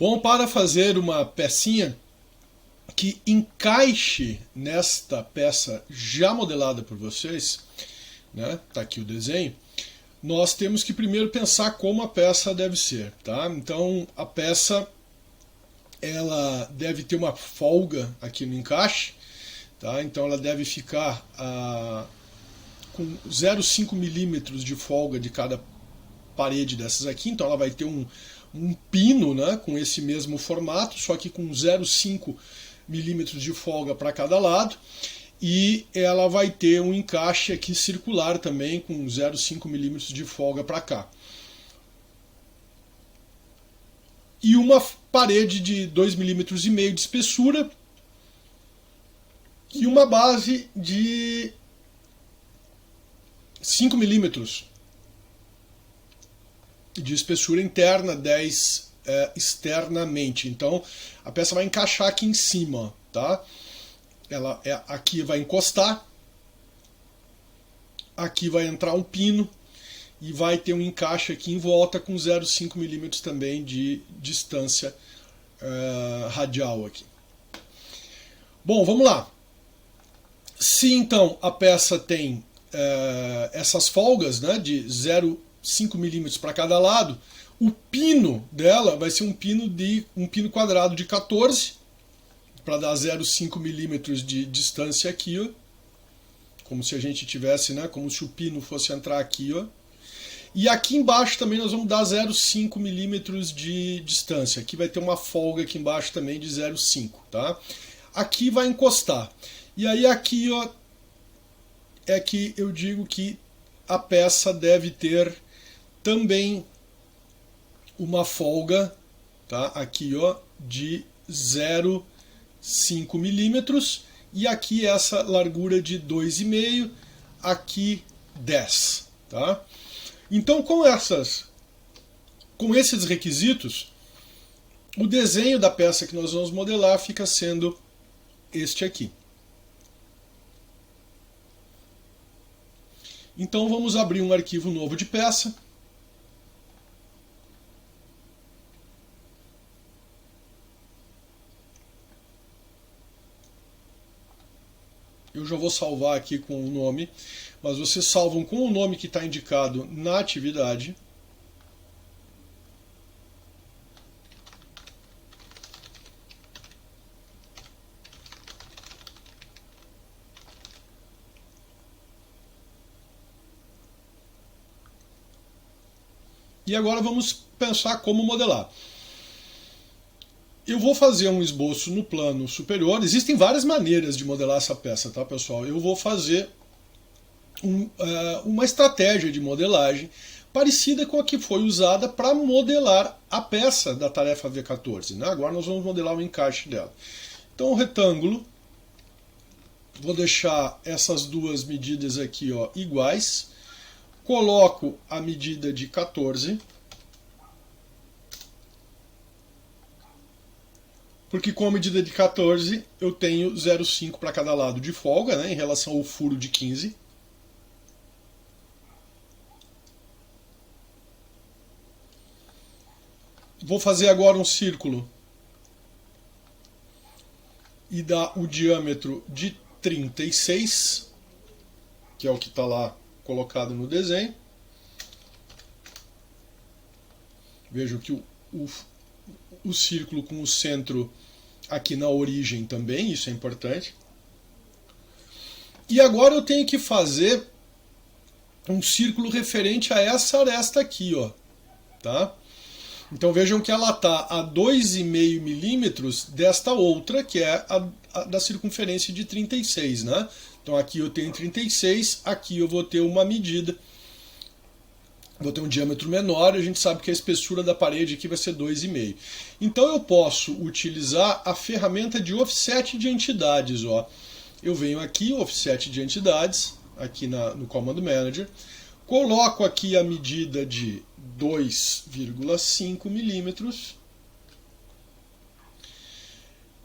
Bom, para fazer uma pecinha que encaixe nesta peça já modelada por vocês, né? Tá aqui o desenho. Nós temos que primeiro pensar como a peça deve ser, tá? Então a peça ela deve ter uma folga aqui no encaixe, tá? Então ela deve ficar com 0,5 milímetros de folga de cada parede dessas aqui. Então ela vai ter um pino, né, com esse mesmo formato, só que com 0,5 milímetros de folga para cada lado. E ela vai ter um encaixe aqui circular também com 0,5 milímetros de folga para cá. E uma parede de 2,5 milímetros de espessura e uma base de 5 milímetros de espessura interna, 10 externamente. Então a peça vai encaixar aqui em cima, tá? Ela aqui vai encostar, aqui vai entrar um pino e vai ter um encaixe aqui em volta com 0,5 milímetros também de distância radial aqui. Bom, vamos lá. Se então a peça tem essas folgas, né, de 0,5 milímetros para cada lado, o pino dela vai ser um pino quadrado de 14, para dar 0,5 milímetros de distância aqui, ó, como se a gente tivesse, né, como se o pino fosse entrar aqui, ó. E aqui embaixo também nós vamos dar 0,5 milímetros de distância. Aqui vai ter uma folga aqui embaixo também de 0,5, tá? Aqui vai encostar. E aí aqui, ó, é que eu digo que a peça deve ter também uma folga, tá? Aqui, ó, de 0,5 milímetros, e aqui essa largura de 2,5, aqui 10, tá? Então com esses requisitos, o desenho da peça que nós vamos modelar fica sendo este aqui. Então vamos abrir um arquivo novo de peça. Eu já vou salvar aqui com o nome, mas vocês salvam com o nome que está indicado na atividade. E agora vamos pensar como modelar. Eu vou fazer um esboço no plano superior. Existem várias maneiras de modelar essa peça, tá, pessoal? Eu vou fazer uma estratégia de modelagem parecida com a que foi usada para modelar a peça da tarefa V14, né? Agora nós vamos modelar o encaixe dela. Então o retângulo, vou deixar essas duas medidas aqui, ó, iguais. Coloco a medida de 14. Porque com a medida de 14 eu tenho 0,5 para cada lado de folga, né, em relação ao furo de 15. Vou fazer agora um círculo e dar o diâmetro de 36, que é o que está lá colocado no desenho. Vejo que o círculo com o centro aqui na origem também, isso é importante. E agora eu tenho que fazer um círculo referente a essa aresta aqui, ó, tá? Então vejam que ela está a 2,5 milímetros desta outra, que é a da circunferência de 36, né? Então aqui eu tenho 36, aqui eu vou ter uma medida, vou ter um diâmetro menor, a gente sabe que a espessura da parede aqui vai ser 2,5. Então eu posso utilizar a ferramenta de offset de entidades, ó. Eu venho aqui, offset de entidades, aqui no Command Manager, coloco aqui a medida de 2,5 milímetros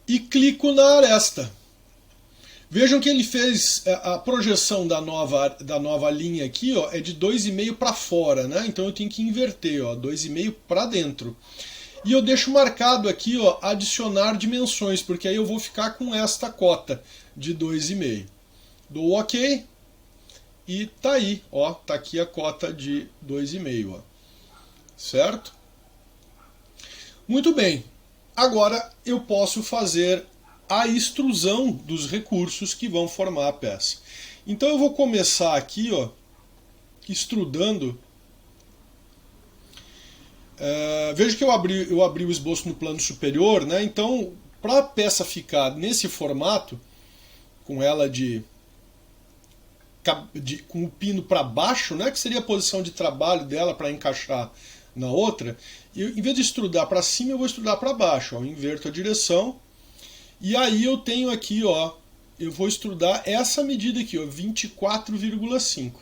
e clico na aresta. Vejam que ele fez a projeção da nova linha aqui, ó, é de 2,5 para fora, né? Então eu tenho que inverter, ó, 2,5 para dentro. E eu deixo marcado aqui, ó, adicionar dimensões, porque aí eu vou ficar com esta cota de 2,5. Dou OK e tá aí, ó, tá aqui a cota de 2,5, ó. Certo? Muito bem. Agora eu posso fazer a extrusão dos recursos que vão formar a peça. Então eu vou começar aqui, ó, extrudando. Veja que eu abri o esboço no plano superior, né? Então, para a peça ficar nesse formato, com ela com o pino para baixo, né? Que seria a posição de trabalho dela para encaixar na outra, em vez de extrudar para cima, eu vou extrudar para baixo. Ó, eu inverto a direção. E aí eu tenho aqui, ó, eu vou extrudar essa medida aqui, ó, 24,5.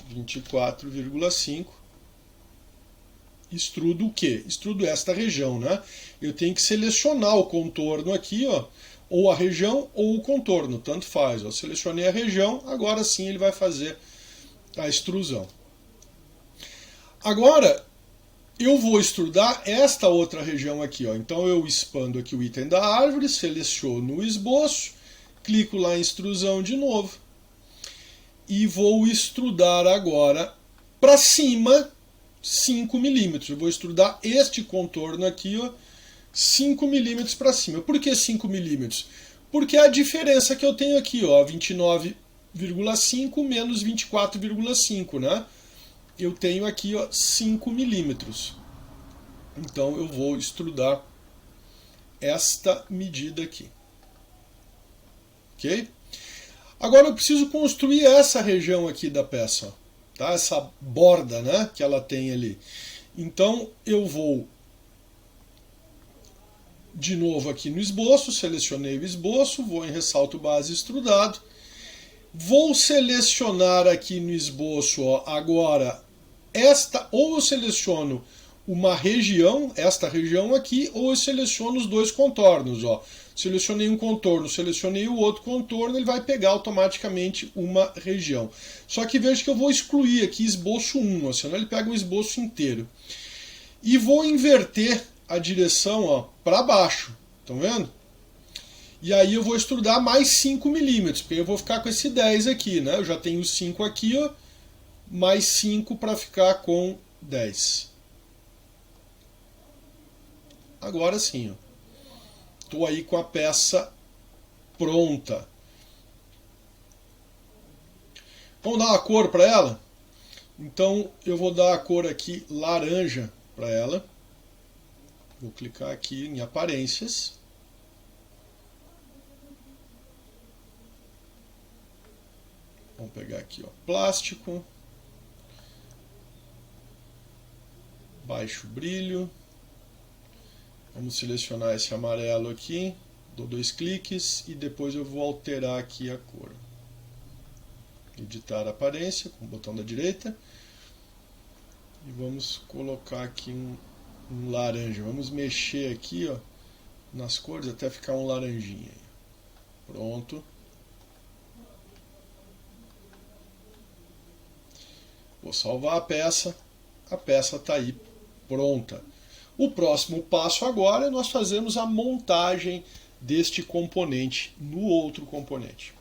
24,5. Extrudo o quê? Extrudo esta região, né? Eu tenho que selecionar o contorno aqui, ó, ou a região ou o contorno, tanto faz. Ó. Selecionei a região, agora sim ele vai fazer a extrusão. Agora eu vou extrudar esta outra região aqui, ó. Então eu expando aqui o item da árvore, seleciono o esboço, clico lá em extrusão de novo e vou extrudar agora para cima 5 milímetros. Eu vou extrudar este contorno aqui, ó, 5 milímetros para cima. Por que 5 milímetros? Porque é a diferença que eu tenho aqui, ó, 29,5 menos 24,5, né? Eu tenho aqui, ó, 5 milímetros. Então eu vou extrudar esta medida aqui. Ok? Agora eu preciso construir essa região aqui da peça, ó, tá? Essa borda, né, que ela tem ali. Então eu vou de novo aqui no esboço, selecionei o esboço, vou em ressalto base extrudado. Vou selecionar aqui no esboço, ó, agora esta, ou eu seleciono uma região, esta região aqui, ou eu seleciono os dois contornos, ó. Selecionei um contorno, selecionei o outro contorno, ele vai pegar automaticamente uma região. Só que veja que eu vou excluir aqui esboço 1, ó, senão ele pega o esboço inteiro. E vou inverter a direção para baixo, estão vendo? E aí eu vou extrudar mais 5 milímetros, porque eu vou ficar com esse 10 aqui, né? Eu já tenho 5 aqui, ó, mais 5 para ficar com 10. Agora sim, ó. Estou aí com a peça pronta. Vamos dar uma cor para ela? Então eu vou dar a cor aqui laranja para ela. Vou clicar aqui em aparências. Vamos pegar aqui, ó, plástico. Baixo brilho. Vamos selecionar esse amarelo aqui, dou 2 cliques e depois eu vou alterar aqui a cor. Editar a aparência com o botão da direita. E vamos colocar aqui um laranja. Vamos mexer aqui, ó, nas cores até ficar um laranjinha. Pronto. Vou salvar a peça está aí pronta. O próximo passo agora é nós fazermos a montagem deste componente no outro componente.